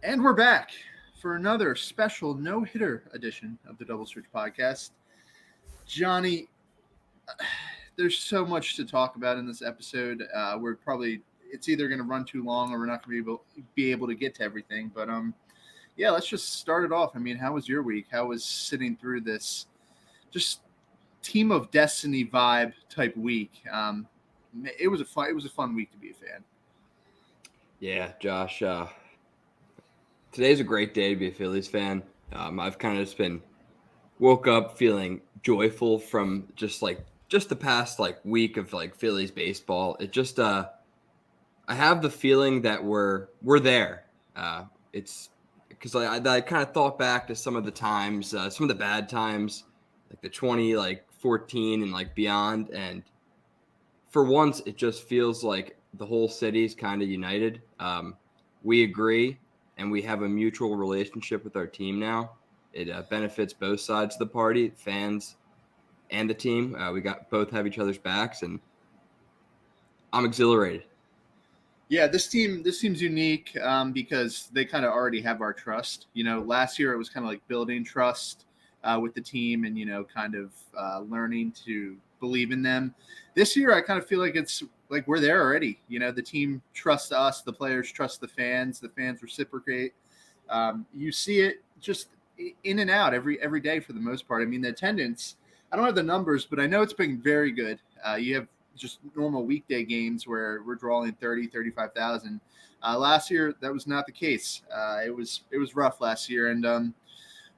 And we're back for another special no-hitter edition of the Double Switch podcast. Johnny, there's so much to talk about in this episode. It's either going to run too long or we're not going to be able to get to everything. But yeah, let's just start it off. I mean, how was your week? How was sitting through this just team of destiny vibe type week? It was a fun week to be a fan. Yeah, Josh. Today's a great day to be a Phillies fan. I've kind of just been woke up feeling joyful from just the past week of Phillies baseball. It just I have the feeling that we're there. It's because I kind of thought back to some of the times, some of the bad times, like the 2014 and beyond, and for once it just feels like the whole city's kind of united. We agree, and we have a mutual relationship with our team now. It benefits both sides of the party, fans and the team. We both have each other's backs, and I'm exhilarated. Yeah, this team's unique because they kind of already have our trust. Last year it was kind of like building trust with the team and kind of learning to believe in them. This year I kind of feel like it's like we're there already. The team trusts us, the players trust the fans reciprocate. You see it just in and out every day for the most part. I mean, the attendance, I don't have the numbers, but I know it's been very good. You have just normal weekday games where we're drawing 35,000. Last year, that was not the case. It was rough last year. And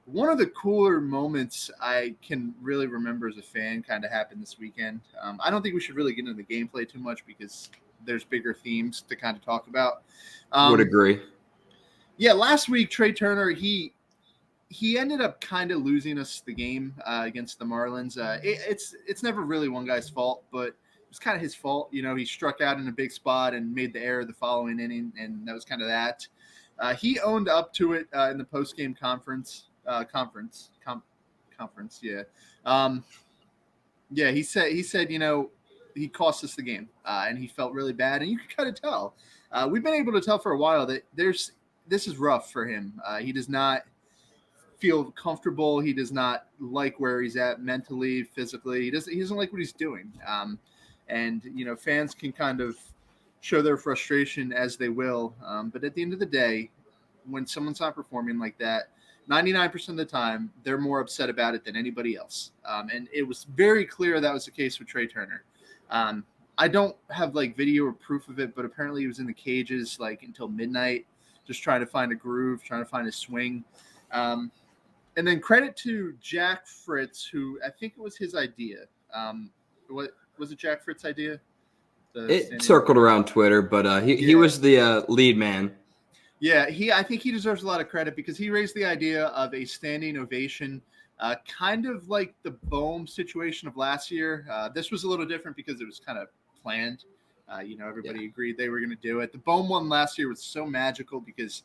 one of the cooler moments I can really remember as a fan kind of happened this weekend. I don't think we should really get into the gameplay too much because there's bigger themes to kind of talk about. Would agree. Yeah, last week, Trea Turner, he ended up kind of losing us the game against the Marlins. It's never really one guy's fault, but it was kind of his fault. He struck out in a big spot and made the error the following inning, and that was kind of that. He owned up to it in the post-game conference. Yeah. Yeah, he said he cost us the game, and he felt really bad, and you can kind of tell. We've been able to tell for a while that this is rough for him. He does not feel comfortable. He does not like where he's at mentally, physically. He doesn't like what he's doing. And fans can kind of show their frustration as they will. But at the end of the day, when someone's not performing like that, 99% of the time, they're more upset about it than anybody else. And it was very clear that was the case with Trea Turner. I don't have video or proof of it, but apparently he was in the cages until midnight, just trying to find a groove, trying to find a swing. And then credit to Jack Fritz, who I think it was his idea. What was it? Jack Fritz's idea? It circled around Twitter, but he was the lead man. Yeah, I think he deserves a lot of credit because he raised the idea of a standing ovation, kind of like the Bohm situation of last year. This was a little different because it was kind of planned. Everybody agreed they were going to do it. The Bohm one last year was so magical because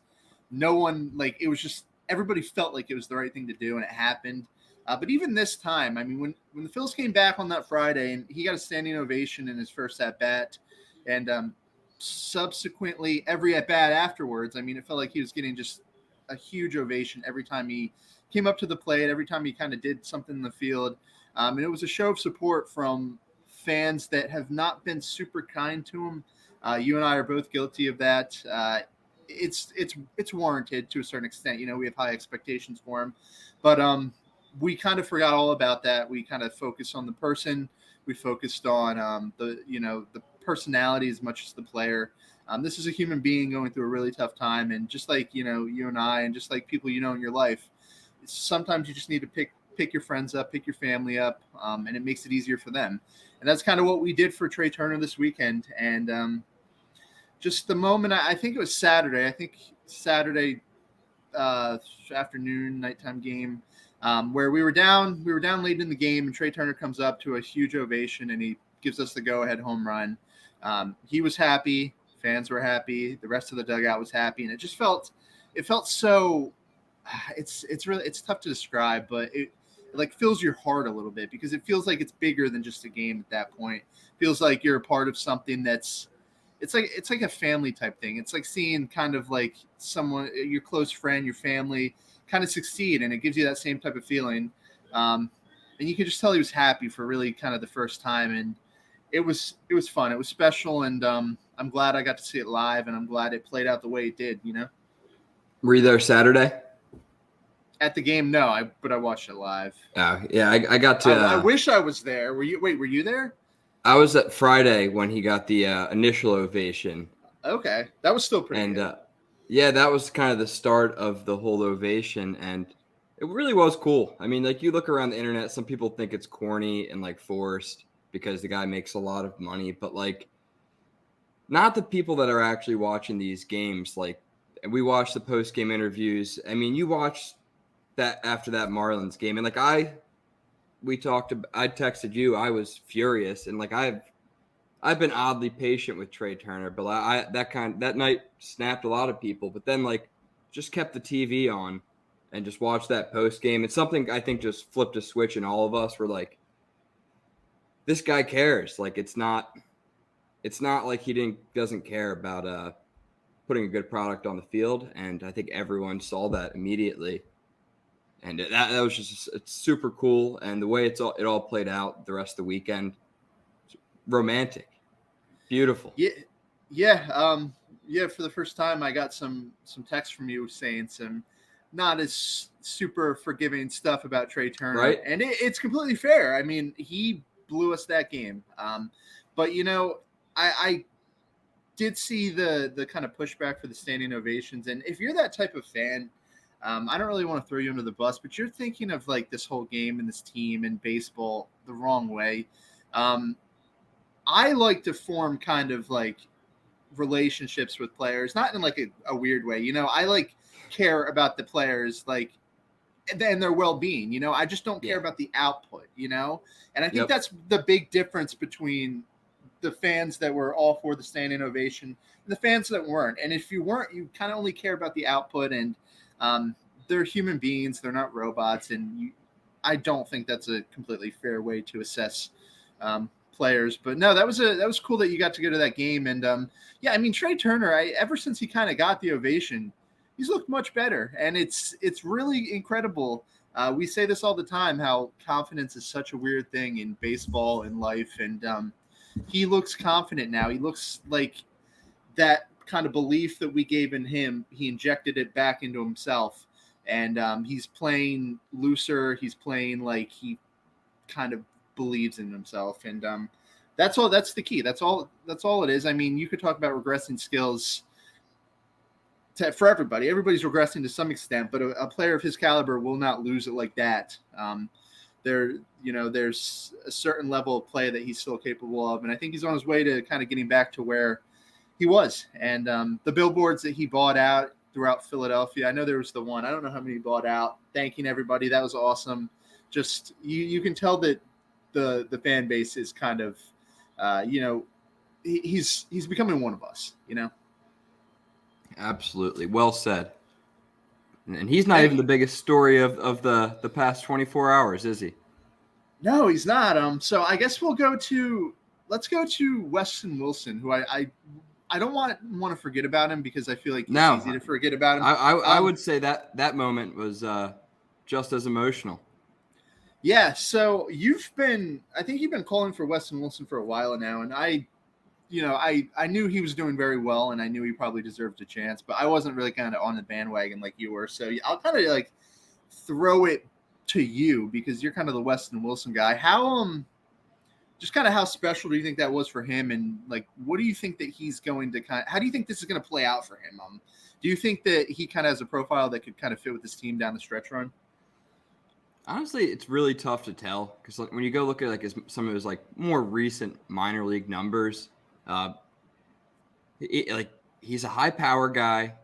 no one it was just everybody felt like it was the right thing to do, and it happened. But even this time, I mean, when the Phils came back on that Friday, and he got a standing ovation in his first at bat, and subsequently every at bat afterwards, I mean, it felt like he was getting just a huge ovation every time he came up to the plate, every time he kind of did something in the field, and it was a show of support from fans that have not been super kind to him. You and I are both guilty of that. It's warranted to a certain extent. We have high expectations for him, but we kind of forgot all about that. We kind of focused on the person. We focused on the personality as much as the player. This is a human being going through a really tough time, and just like you and I, and just like people in your life, sometimes you just need to pick your friends up, pick your family up, and it makes it easier for them. And that's kind of what we did for Trea Turner this weekend. And just the moment, I think it was Saturday. I think Saturday afternoon, nighttime game, where we were down late in the game, and Trea Turner comes up to a huge ovation, and he gives us the go-ahead home run. He was happy. Fans were happy. The rest of the dugout was happy, and it felt so. It's tough to describe, but it fills your heart a little bit because it feels like it's bigger than just a game at that point. It feels like you're a part of something that's it's like a family type thing. It's like seeing kind of like someone, your close friend, your family, kind of succeed, and it gives you that same type of feeling. And you could just tell he was happy for really kind of the first time, and it was fun. It was special, and I'm glad I got to see it live, and I'm glad it played out the way it did. Were you there Saturday? At the game, no, but I watched it live. Yeah, I got to. I wish I was there. Were you? Wait, were you there? I was at Friday when he got the initial ovation. Okay, that was still pretty good. Yeah, that was kind of the start of the whole ovation, and it really was cool. I mean, like, you look around the internet, some people think it's corny and like forced because the guy makes a lot of money, but like, not the people that are actually watching these games. Like, we watched the post-game interviews. I mean, you watched that after that Marlins game, and like I texted you, I was furious, and like I've been oddly patient with Trea Turner, but that night snapped a lot of people. But then, like, just kept the TV on and just watched that post game. It's something I think just flipped a switch in all of us. We're like, this guy cares. Like, it's not like he doesn't care about putting a good product on the field. And I think everyone saw that immediately. And that was it's super cool. And the way it all played out the rest of the weekend, romantic. Beautiful. Yeah. For the first time, I got some text from you saying some not as super forgiving stuff about Trea Turner, right? And it's completely fair. I mean, he blew us that game. But I did see the kind of pushback for the standing ovations, and if you're that type of fan, I don't really want to throw you under the bus, but you're thinking of like this whole game and this team and baseball the wrong way. I like to form kind of like relationships with players, not in like a weird way. I like care about the players, like, and their well-being. I just don't care about the output. And I think that's the big difference between the fans that were all for the standing ovation and the fans that weren't. And if you weren't, you kind of only care about the output, and they're human beings. They're not robots. And I don't think that's a completely fair way to assess players. But no, that was cool that you got to go to that game. And yeah, I mean, Trea Turner, ever since he kind of got the ovation, he's looked much better, and it's really incredible. We say this all the time, how confidence is such a weird thing in baseball and life, and he looks confident now. He looks like that kind of belief that we gave in him, he injected it back into himself, and he's playing looser. He's playing like he kind of believes in himself, and that's all. That's the key. That's all it is. I mean, you could talk about regressing skills for everybody. Everybody's regressing to some extent, but a player of his caliber will not lose it like that. There's a certain level of play that he's still capable of, and I think he's on his way to kind of getting back to where he was. And the billboards that he bought out throughout Philadelphia, I know there was the one, I don't know how many he bought out, thanking everybody. That was awesome. Just you can tell that the fan base is kind of, he's becoming one of us. Absolutely. Well said. And he's not even the biggest story of the past 24 hours, is he? No, he's not. So I guess let's go to Weston Wilson, who I don't want to forget about him, because I feel like it's easy to forget about him. I would say that moment was just as emotional. Yeah. So I think you've been calling for Weston Wilson for a while now, and I knew he was doing very well, and I knew he probably deserved a chance, but I wasn't really kind of on the bandwagon like you were. So I'll kind of like throw it to you, because you're kind of the Weston Wilson guy. Just kind of how special do you think that was for him? And like, what do you think that he's going to how do you think this is going to play out for him? Do you think that he kind of has a profile that could kind of fit with this team down the stretch run? Honestly, it's really tough to tell, because when you go look at like some of his like more recent minor league numbers, he's a high power guy,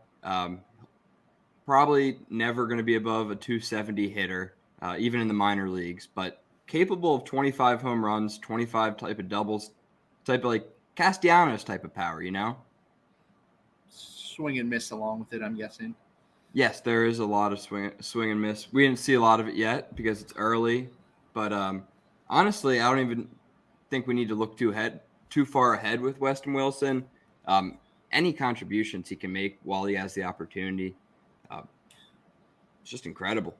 probably never going to be above a 270 hitter, even in the minor leagues, but capable of 25 home runs, 25 type of doubles, type of like Castellanos type of power, Swing and miss along with it, I'm guessing. Yes, there is a lot of swing and miss. We didn't see a lot of it yet because it's early, but honestly, I don't even think we need to look too far ahead with Weston Wilson. Any contributions he can make while he has the opportunity, it's just incredible.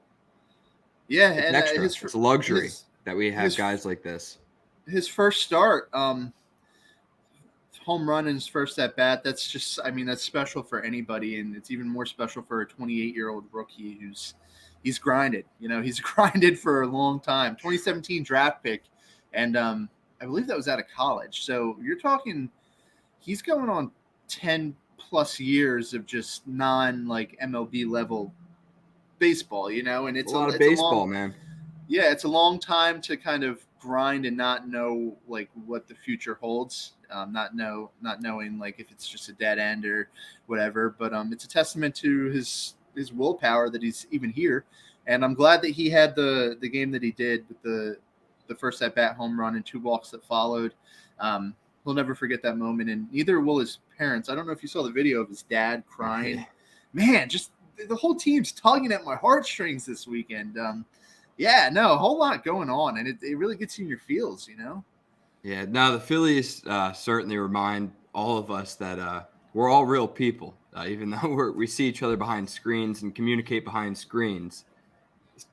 Yeah, It's and extra. It's a luxury that we have guys like this. His first start, home run in his first at bat. That's just, I mean, that's special for anybody, and it's even more special for a 28-year-old rookie he's grinded. He's grinded for a long time. 2017 draft pick, and I believe that was out of college. So you're talking, he's going on 10 plus years of just non MLB level baseball. And it's a lot of baseball, man. Yeah, it's a long time to kind of grind and not know what the future holds. Not knowing if it's just a dead end or whatever. But it's a testament to his willpower that he's even here. And I'm glad that he had the game that he did with the first at bat home run and 2 walks that followed. He'll never forget that moment, and neither will his parents. I don't know if you saw the video of his dad crying. Man, just the whole team's tugging at my heartstrings this weekend. Yeah, no, a whole lot going on, and it really gets you in your feels, Yeah, now the Phillies certainly remind all of us that we're all real people, even though we see each other behind screens and communicate behind screens.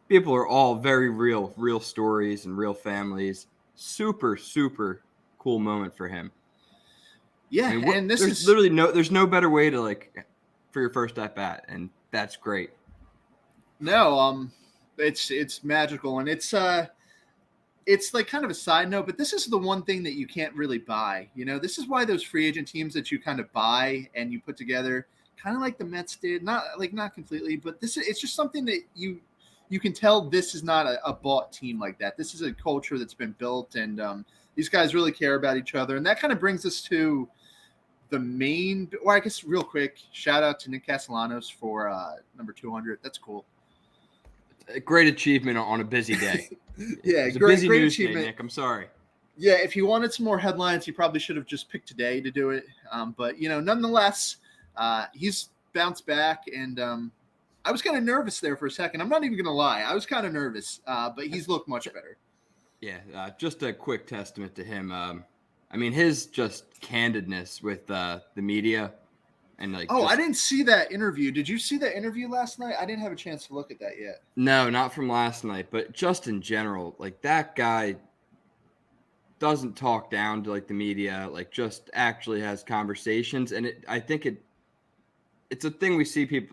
People are all very real stories and real families. Super, super cool moment for him. Yeah, I mean, and there's no better way to for your first at bat, and that's great. No, it's magical, and it's kind of a side note, but this is the one thing that you can't really buy. This is why those free agent teams that you kind of buy and you put together, kind of like the Mets did, not completely, but it's just something that you can tell this is not a bought team like that. This is a culture that's been built, and these guys really care about each other, and that kind of brings us to the main. Or I guess real quick, shout out to Nick Castellanos for number 200. That's cool. A great achievement on a busy day. Yeah, it's great news achievement, day, Nick. I'm sorry. Yeah, if he wanted some more headlines, he probably should have just picked today to do it. But nonetheless, he's bounced back, and I was kind of nervous there for a second. I'm not even going to lie. I was kind of nervous, but he's looked much better. Yeah, just a quick testament to him. I mean, his just candidness with the media and I didn't see that interview. Did you see that interview last night? I didn't have a chance to look at that yet. No, not from last night, but just in general, that guy doesn't talk down to the media, just actually has conversations, and I think it's a thing we see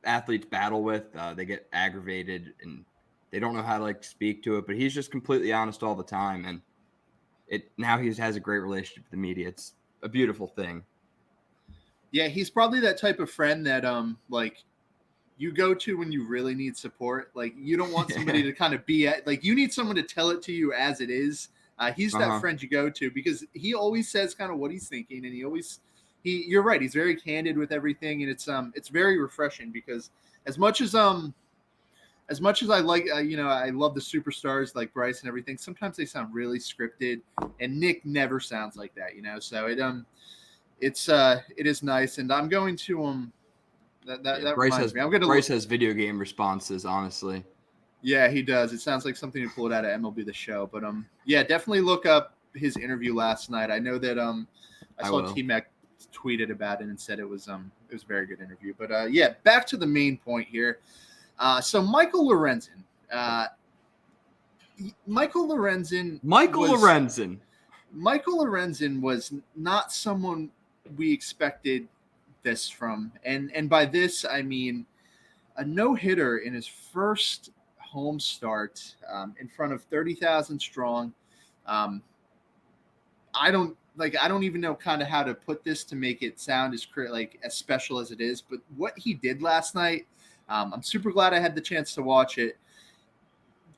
athletes battle with. They get aggravated and they don't know how to speak to it, but he's just completely honest all the time, and now he has a great relationship with the media. It's a beautiful thing. Yeah, he's probably that type of friend that you go to when you really need support. You don't want somebody to kind of be at you need someone to tell it to you as it is. He's that friend you go to because he always says kind of what he's thinking, and you're right, he's very candid with everything, and it's very refreshing because as much as I like I love the superstars like Bryce and everything, sometimes they sound really scripted, and Nick never sounds like that, so it is nice, and I'm going to that reminds me. Bryce has video game responses, honestly. Yeah, he does. It sounds like something you pull it out of MLB The Show, but yeah, definitely look up his interview last night. I know that I saw T-Mac tweeted about it and said it was a very good interview. But yeah, back to the main point here. So Michael Lorenzen. Michael Lorenzen was not someone we expected this from, and by this I mean a no-hitter in his first home start in front of 30,000 strong. I don't even know kind of how to put this to make it sound as special as it is, but what he did last night, I'm super glad I had the chance to watch it.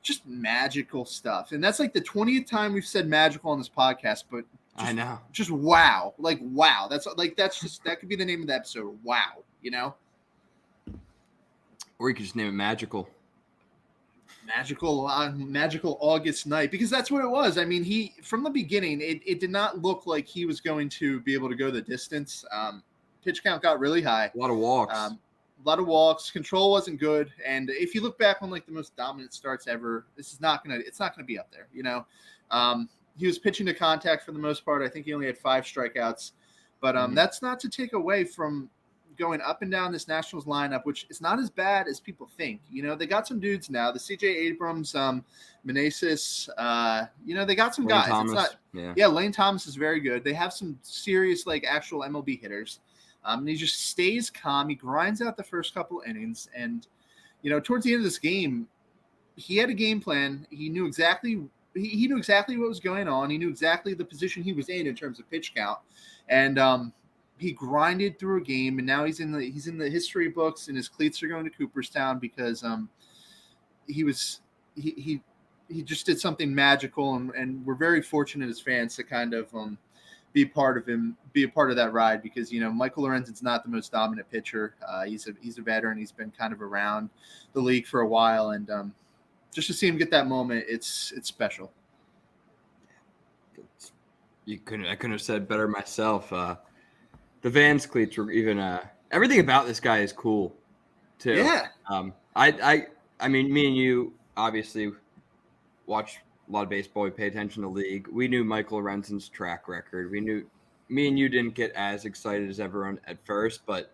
Just magical stuff, and that's the 20th time we've said magical on this podcast, but I know. Just wow. Wow. That's that could be the name of the episode. Wow. Or you could just name it magical. Magical August night, because that's what it was. I mean, from the beginning, it did not look like he was going to be able to go the distance. Pitch count got really high. A lot of walks. Control wasn't good. And if you look back on the most dominant starts ever, it's not gonna be up there. He was pitching to contact for the most part. I think he only had 5 strikeouts. But that's not to take away from going up and down this Nationals lineup, which is not as bad as people think. They got some dudes now. The CJ Abrams, Meneses, they got some Lane guys. Thomas, It's not, Lane Thomas is very good. They have some serious, actual MLB hitters. And he just stays calm. He grinds out the first couple innings. And, towards the end of this game, he had a game plan. He knew exactly what was going on. He knew exactly the position he was in terms of pitch count. And, he grinded through a game, and now he's in the history books, and his cleats are going to Cooperstown because he just did something magical, and we're very fortunate as fans to kind of be a part of that ride because Michael Lorenzen's not the most dominant pitcher. He's a veteran. He's been kind of around the league for a while, and just to see him get that moment, it's special. I couldn't have said better myself. The Vans cleats were even everything about this guy is cool too. Yeah. I mean, me and you obviously watch a lot of baseball. We pay attention to the league. We knew Michael Lorenzen's track record. Me and you didn't get as excited as everyone at first, but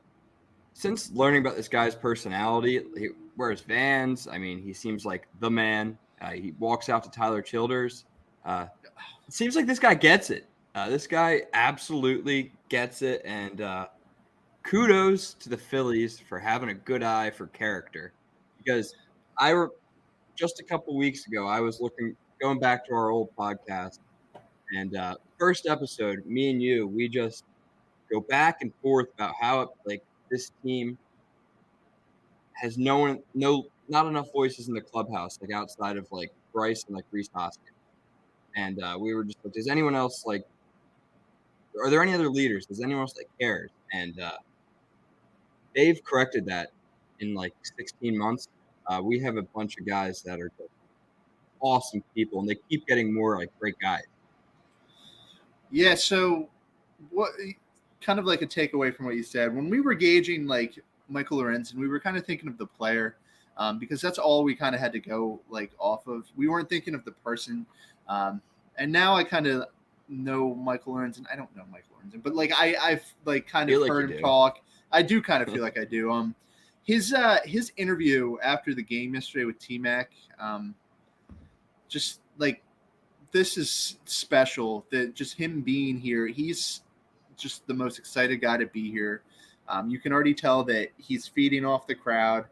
since learning about this guy's personality, he wears Vans. I mean, he seems like the man. He walks out to Tyler Childers. It seems like this guy gets it. This guy absolutely gets it, and kudos to the Phillies for having a good eye for character. Because just a couple weeks ago, I was going back to our old podcast, and first episode, me and you, we just go back and forth about how this team has not enough voices in the clubhouse, outside of Bryce and Reese Hoskins, and we were just like, does anyone else are there any other leaders? Does anyone else that cares? And they've corrected that in 16 months. We have a bunch of guys that are just awesome people, and they keep getting more great guys. Yeah. So, what kind of a takeaway from what you said when we were gauging Michael Lorenzen, we were kind of thinking of the player because that's all we kind of had to go off of. We weren't thinking of the person, and now I kind of know Michael Lorenzen. I don't know Michael Lorenzen, but I've kind of heard him talk. I do kind of feel like I do. His interview after the game yesterday with T-Mac, just this is special. That just him being here, he's just the most excited guy to be here. You can already tell that he's feeding off the crowd.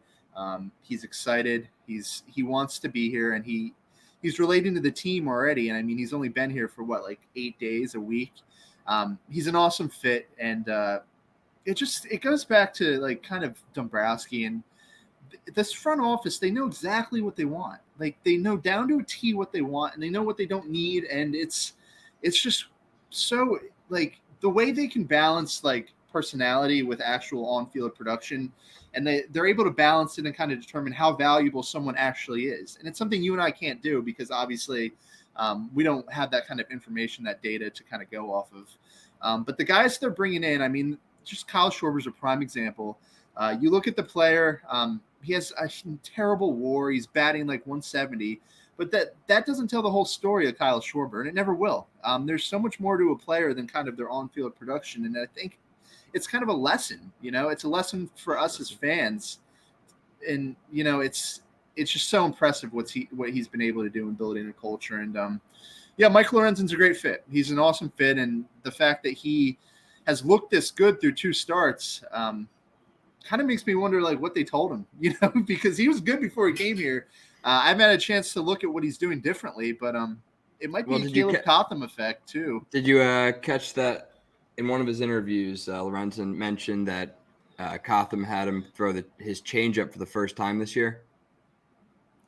He's excited. He wants to be here, and he's relating to the team already. And I mean, he's only been here for 8 days, a week. He's an awesome fit. And it goes back to kind of Dombrowski and this front office. They know exactly what they want. They know down to a T what they want, and they know what they don't need. And it's just so the way they can balance personality with actual on-field production, and they're able to balance it and kind of determine how valuable someone actually is. And it's something you and I can't do because obviously we don't have that kind of information, that data to kind of go off of. But the guys they're bringing in, I mean, just Kyle Schwarber's a prime example. You look at the player, he has a terrible WAR. He's batting 170, but that doesn't tell the whole story of Kyle Schwarber, and it never will. There's so much more to a player than kind of their on-field production, and I think it's kind of a lesson. It's a lesson for us as fans, and it's just so impressive what he's been able to do in building a culture. And Michael Lorenzen's a great fit. He's an awesome fit, and the fact that he has looked this good through 2 starts kind of makes me wonder what they told him, because he was good before he came here. I haven't had a chance to look at what he's doing differently, but it might be a Caleb Cotham effect too. Did you catch that in one of his interviews? Lorenzen mentioned that Cotham had him throw his changeup for the first time this year.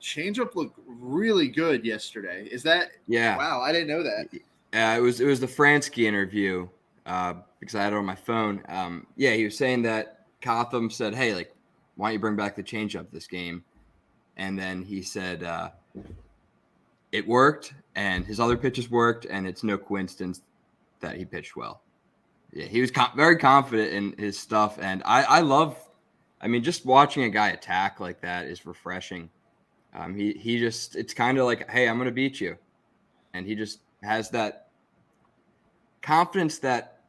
Changeup looked really good yesterday. Is that? Yeah. Wow, I didn't know that. It was the Fransky interview because I had it on my phone. He was saying that Cotham said, "Hey, why don't you bring back the changeup this game?" And then he said it worked, and his other pitches worked, and it's no coincidence that he pitched well. Yeah, he was very confident in his stuff, and I love. I mean, just watching a guy attack like that is refreshing. He just, it's kind of like, hey, I'm going to beat you. And he just has that confidence that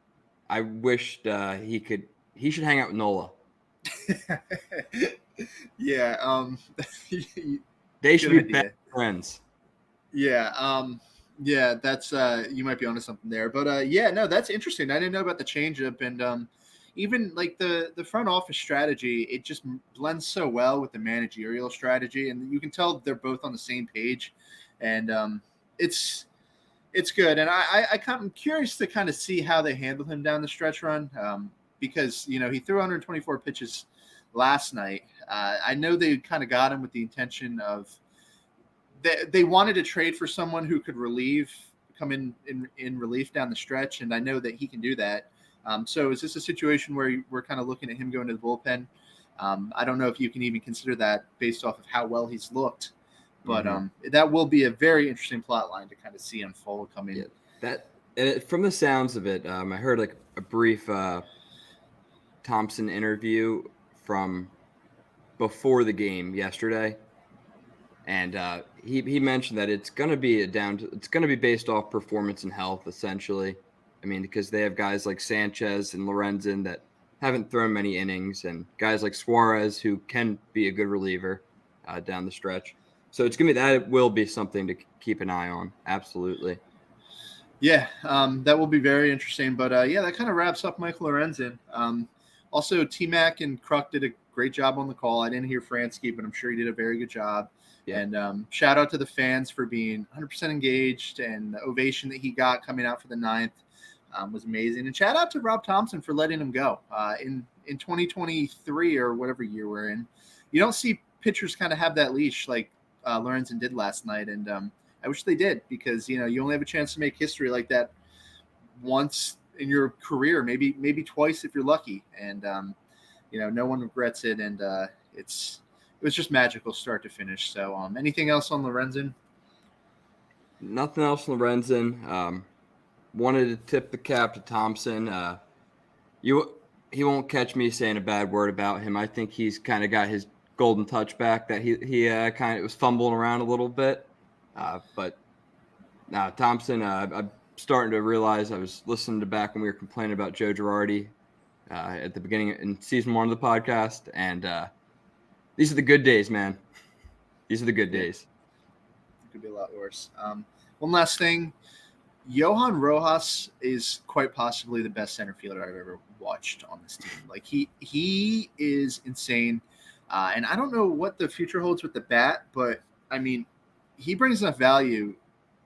I wished he should hang out with Nola. Yeah. They should Good be best idea. friends. Yeah. Yeah, that's you might be onto something there. But yeah, no, that's interesting. I didn't know about the changeup and even like the front office strategy, it just blends so well with the managerial strategy, and you can tell they're both on the same page, and it's it's good. And I'm curious to kind of see how they handle him down the stretch run, because he threw 124 pitches last night. I know they kind of got him with the intention of they wanted to trade for someone who could come in relief down the stretch, and I know that he can do that. So is this a situation where we're kind of looking at him going to the bullpen? I don't know if you can even consider that based off of how well he's looked, but that will be a very interesting plot line to kind of see unfold coming. Yeah, from the sounds of it, I heard like a brief Thompson interview from before the game yesterday. And he mentioned that it's going to be it's going to be based off performance and health, essentially. I mean, because they have guys like Sanchez and Lorenzen that haven't thrown many innings, and guys like Suarez who can be a good reliever down the stretch. So it's going to be that. It will be something to keep an eye on. Absolutely. Yeah, that will be very interesting. But yeah, that kind of wraps up Michael Lorenzen. Also, T-Mac and Kruk did a great job on the call. I didn't hear Fransky, but I'm sure he did a very good job. Yeah. And shout out to the fans for being 100% engaged, and the ovation that he got coming out for the ninth was amazing. And shout out to Rob Thompson for letting him go in 2023 or whatever year we're in. You don't see pitchers kind of have that leash like Lorenzen did last night, and I wish they did, because you only have a chance to make history like that once in your career, maybe twice if you're lucky, and no one regrets it, and it was just magical start to finish. So anything else on Lorenzen? Nothing else on Lorenzen. Wanted to tip the cap to Thompson. He won't catch me saying a bad word about him. I think he's kind of got his golden touch back, that he kind of was fumbling around a little bit. But now Thompson, I'm starting to realize, I was listening to back when we were complaining about Joe Girardi at the beginning in season 1 of the podcast, and these are the good days, man. These are the good days. It could be a lot worse. One last thing. Johan Rojas is quite possibly the best center fielder I've ever watched on this team. Like he is insane. And I don't know what the future holds with the bat, but I mean, he brings enough value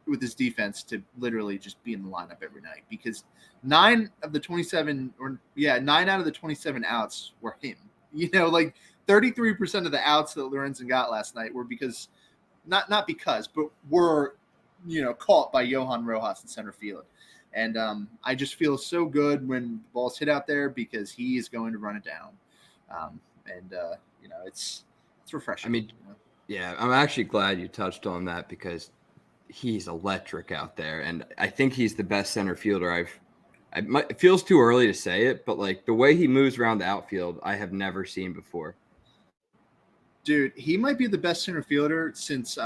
with his defense to literally just be in the lineup every night, because 9 out of the 27 outs were him. Like 33% of the outs that Lorenzen got last night were because but were caught by Johan Rojas in center field. And I just feel so good when the ball's hit out there, because he is going to run it down. It's refreshing. I mean, yeah, I'm actually glad you touched on that, because he's electric out there, and I think he's the best center fielder it feels too early to say it, but like the way he moves around the outfield, I have never seen before. Dude, he might be the best center fielder since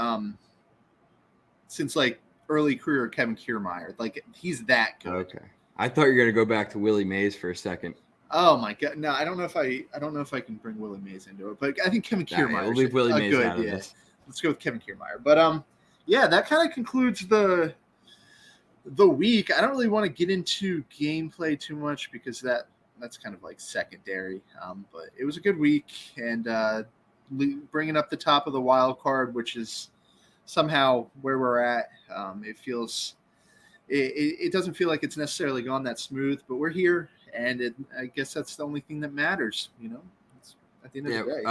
like early career Kevin Kiermaier. Like, he's that good. Okay, I thought you were gonna go back to Willie Mays for a second. Oh my god, no! I don't know if I can bring Willie Mays into it, but I think Kevin Kiermaier. We'll leave Willie Mays out of this. Let's go with Kevin Kiermaier. But yeah, that kind of concludes the week. I don't really want to get into gameplay too much, because that's kind of like secondary. But it was a good week, and bringing up the top of the wild card, which is somehow where we're at. It doesn't feel like it's necessarily gone that smooth, but we're here, and I guess that's the only thing that matters. It's at the end of the day.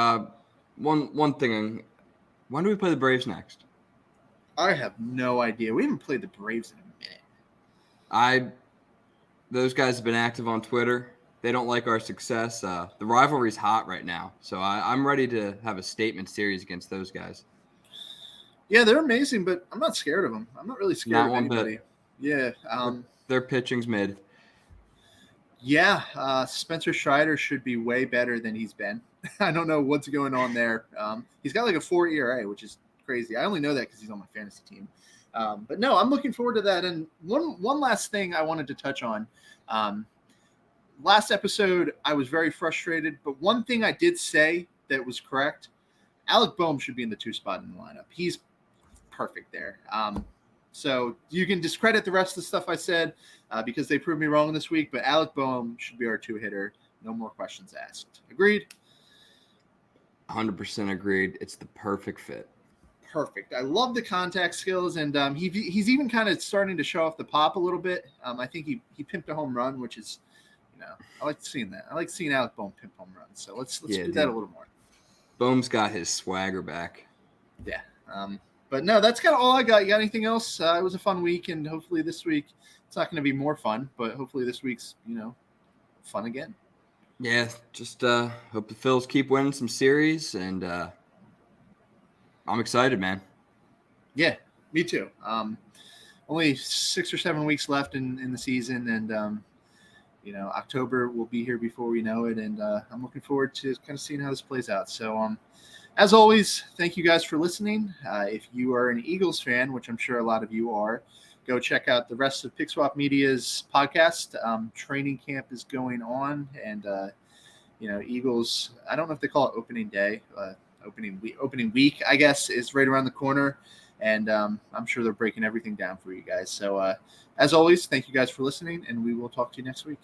One thing. When do we play the Braves next? I have no idea. We haven't played the Braves in a minute. Those guys have been active on Twitter. They don't like our success. The rivalry's hot right now, so I'm ready to have a statement series against those guys. Yeah, they're amazing, but I'm not scared of them. I'm not really scared of anybody. Bit. Yeah. Their pitching's mid. Yeah, Spencer Strider should be way better than he's been. I don't know what's going on there. He's got like a 4 ERA, which is crazy. I only know that because he's on my fantasy team. But no, I'm looking forward to that. And one last thing I wanted to touch on. last episode, I was very frustrated, but one thing I did say that was correct, Alec Boehm should be in the 2 spot in the lineup. He's perfect there. So you can discredit the rest of the stuff I said because they proved me wrong this week, but Alec Boehm should be our 2-hitter. No more questions asked. Agreed? 100% agreed. It's the perfect fit. Perfect. I love the contact skills, and he's even kind of starting to show off the pop a little bit. I think he pimped a home run, which is, I like seeing that. I like seeing Alec Boehm pimp home runs. So let's do that a little more. Boehm's got his swagger back. Yeah. But no, that's kind of all I got. You got anything else? It was a fun week, and hopefully this week it's not going to be more fun, but hopefully this week's, fun again. Yeah, just hope the Phils keep winning some series, and I'm excited, man. Yeah, me too. Only 6 or 7 weeks left in the season, and October will be here before we know it, and I'm looking forward to kind of seeing how this plays out. So, as always, thank you guys for listening. If you are an Eagles fan, which I'm sure a lot of you are, go check out the rest of Pick Swap Media's podcast. Training camp is going on, and Eagles, I don't know if they call it opening day, opening week, I guess, is right around the corner, and I'm sure they're breaking everything down for you guys. So, as always, thank you guys for listening, and we will talk to you next week.